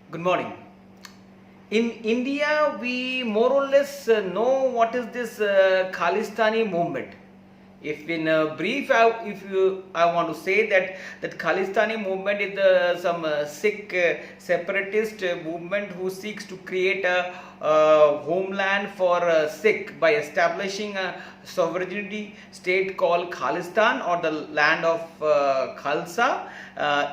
Good morning. In India, we more or less know what is this Khalistani movement. If in a brief, I want to say that Khalistani movement is some Sikh separatist movement who seeks to create a homeland for Sikh by establishing a sovereignty state called Khalistan, or the land of Khalsa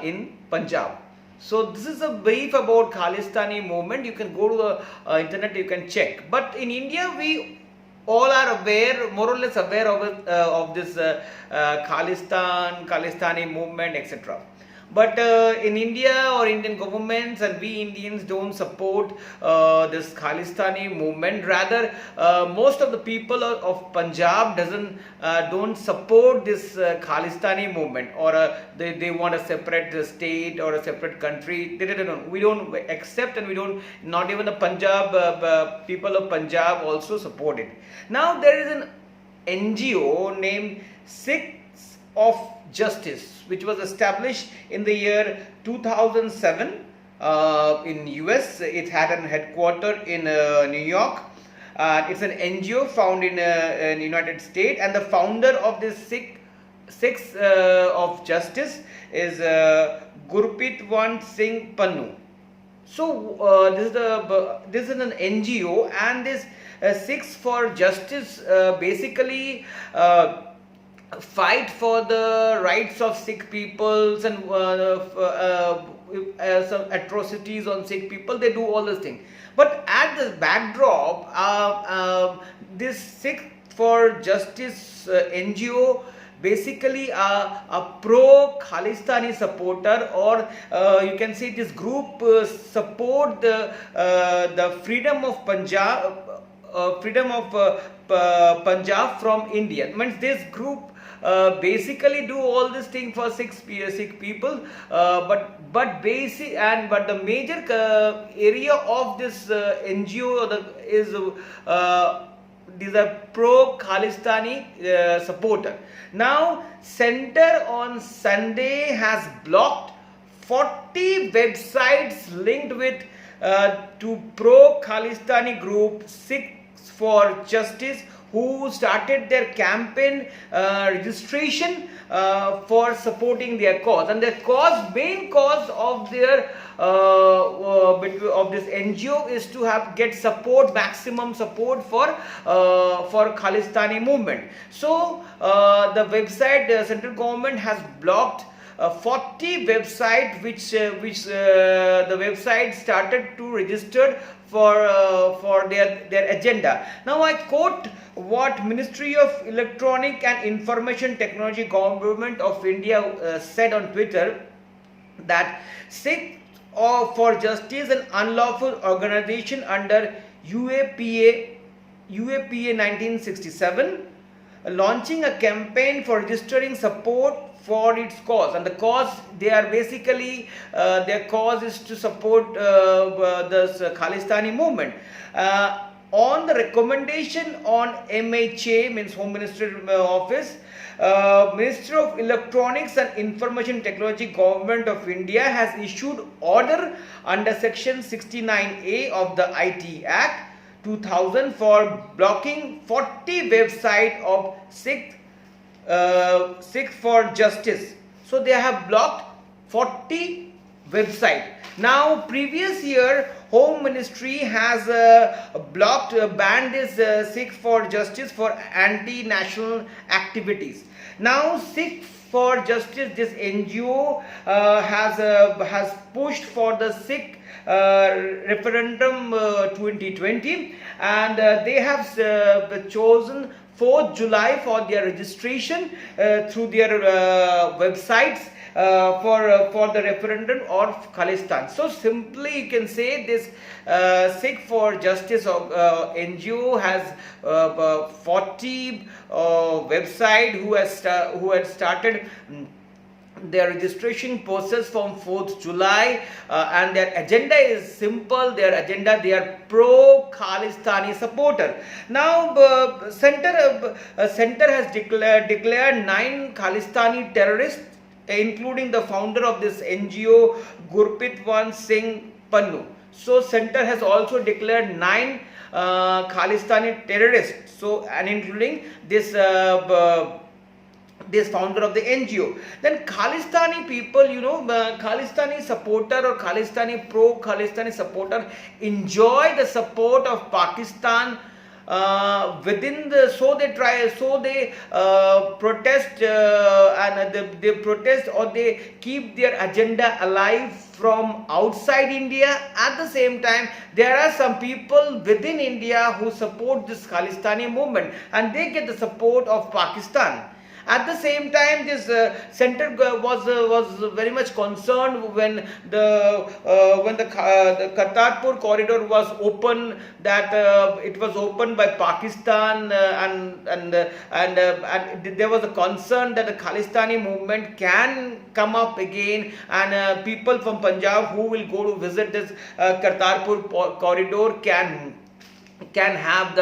in Punjab. So this is a brief about Khalistani movement. You can go to the internet, you can check. But in India, we all are aware, more or less aware of this Khalistani movement, etc. But in India or Indian governments and we Indians don't support this Khalistani movement. Rather, most of the people of Punjab don't support this Khalistani movement, or they want a separate state or a separate country. We don't accept, and we don't. Not even the Punjab people of Punjab also support it. Now there is an NGO named Sikhs of Justice, which was established in the year 2007 in US. It had a headquarter in New York. It's an NGO found in United States, and the founder of this Sikhs of Justice is Gurpitwan Singh Pannu. So this is an NGO, and this Sikhs for Justice basically fight for the rights of Sikh peoples, and some atrocities on Sikh people. They do all these things. But at the backdrop, this Sikh for Justice NGO basically a pro Khalistani supporter, or you can say this group support the freedom of Punjab, Punjab from India. Means this group basically do all this thing for Sikh people, but the major area of this NGO is a pro Khalistani supporter. Now, Center on Sunday has blocked 40 websites linked with to pro Khalistani group Sikhs for Justice, who started their campaign registration for supporting their cause. And the main cause of their of this NGO is to get maximum support for Khalistani movement. So the website, the central government has blocked 40 website which the website started to register for their agenda. Now I quote what Ministry of Electronic and Information Technology Government of India said on Twitter, that Sikh for Justice, an unlawful organization under UAPA 1967, launching a campaign for registering support for its cause. And the cause, they are basically their cause is to support this Khalistani movement. On the recommendation on MHA, means Home Ministry Office, Ministry of Electronics and Information Technology Government of India has issued order under Section 69A of the IT Act 2000 for blocking 40 websites of Sikh for Justice. So they have blocked 40 websites. Now, previous year, Home Ministry has banned this Sikh for Justice for anti-national activities. Now, Sikh for Justice, this NGO has pushed for the Sikh referendum 2020, and they have chosen 4th July for their registration through their websites for the referendum of Khalistan. So simply you can say this Sikh for Justice NGO has 40 website who had started their registration process from 4th July, and their agenda is simple. They are pro Khalistani supporter. Now center has declared 9 Khalistani terrorists, including the founder of this NGO, Gurpitwan Singh Pannu. So center has also declared 9 Khalistani terrorists, so and including this founder of the NGO. Then Khalistani people, Khalistani supporter or Khalistani pro-Khalistani supporter enjoy the support of Pakistan within the, so they protest, and they protest, or they keep their agenda alive from outside India. At the same time, there are some people within India who support this Khalistani movement, and they get the support of Pakistan. At the same time, this center was very much concerned when the Kartarpur corridor was open, that it was opened by Pakistan, and there was a concern that the Khalistani movement can come up again, and people from Punjab who will go to visit this Kartarpur corridor can have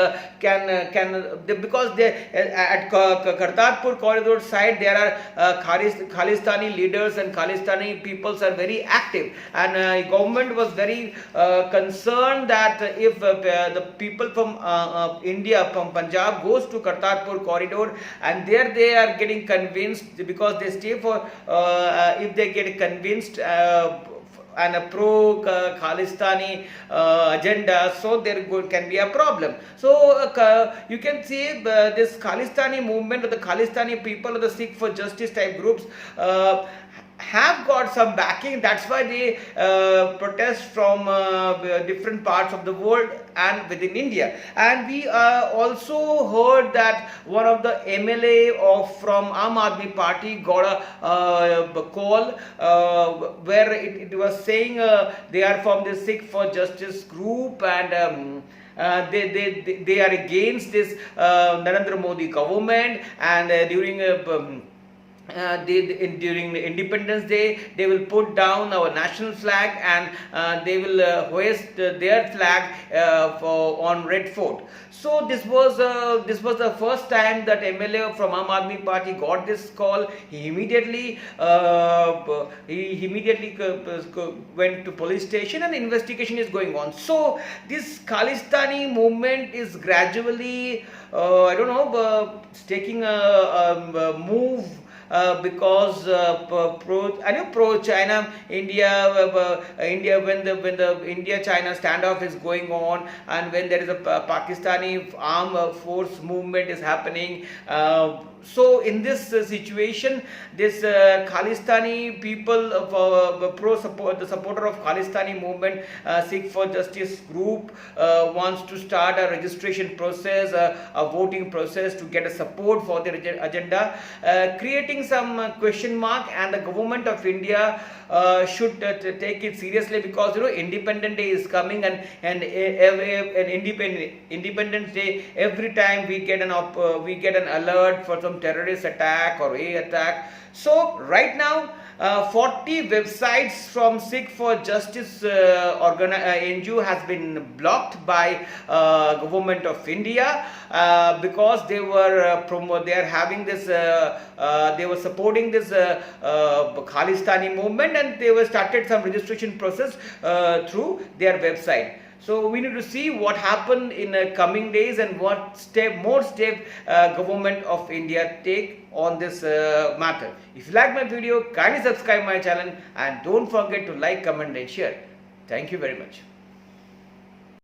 because they at Kartarpur corridor side there are Khalistani leaders, and Khalistani peoples are very active, and government was very concerned that if the people from India, from Punjab, goes to Kartarpur corridor, and there they are getting convinced, because they stay for if they get convinced and a pro-Khalistani agenda, so there can be a problem. So you can see this Khalistani movement, or the Khalistani people, or the Sikh for Justice type groups have got some backing. That's why they protest from different parts of the world and within India. And we also heard that one of the MLA from Aam Aadmi Party got a call where it was saying they are from the Sikh for Justice group, and they are against this Narendra Modi government, and during during the Independence Day, they will put down our national flag, and they will hoist their flag on Red Fort. So this was the first time that MLA from Aam Aadmi Party got this call. He immediately went to police station, and investigation is going on. So this Khalistani movement is gradually taking a move. Because pro-China India, when the India-China standoff is going on, and when there is a Pakistani armed force movement is happening. So in this situation, this Khalistani people, the supporter of Khalistani movement, Sikh for Justice group, wants to start a registration process, a voting process to get a support for their agenda, creating some question mark. And the government of India should take it seriously, because Independence Day is coming, and Independence Day, every time we get an alert for some terrorist attack or attack. So right now 40 websites from Sikh for Justice NGO has been blocked by government of India because they were they were supporting this Khalistani movement, and they were started some registration process through their website. So we need to see what happened in coming days, and what more step government of India take on this matter. If you like my video, kindly subscribe my channel, and don't forget to like, comment and share. Thank you very much.